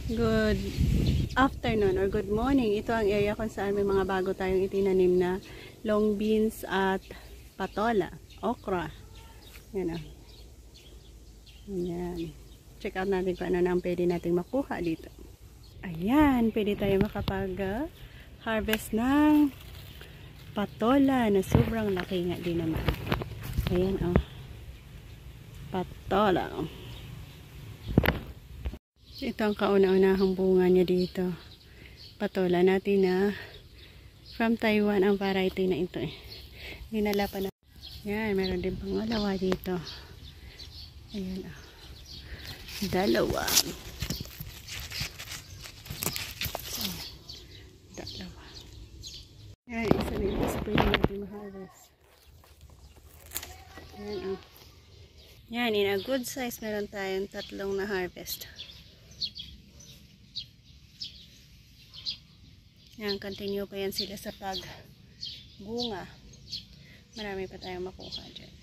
Good afternoon or good morning. Ito ang area kung saan may mga bago tayong itinanim na long beans at patola, okra. Yan o. Ayan. Check out natin kung ano na ang pwede natin makuha dito. Ayan, pwede tayo makapag-harvest ng patola na sobrang laki nga din naman. Ayan o. Patola. Ito ang kauna-unahang bunga niya dito. Patola natin na from Taiwan ang variety na ito eh. Dinala pa na. Yan, meron din pangalawa dito. Ayan ah. Dalawa. Dalawa. Yan, isa na ito sa pwede natin ma-harvest. Ayan ah. Yan, in a good size meron tayong tatlong na harvest. Yan, continue pa yan sila sa pagbunga. Marami pa tayong makuha dyan.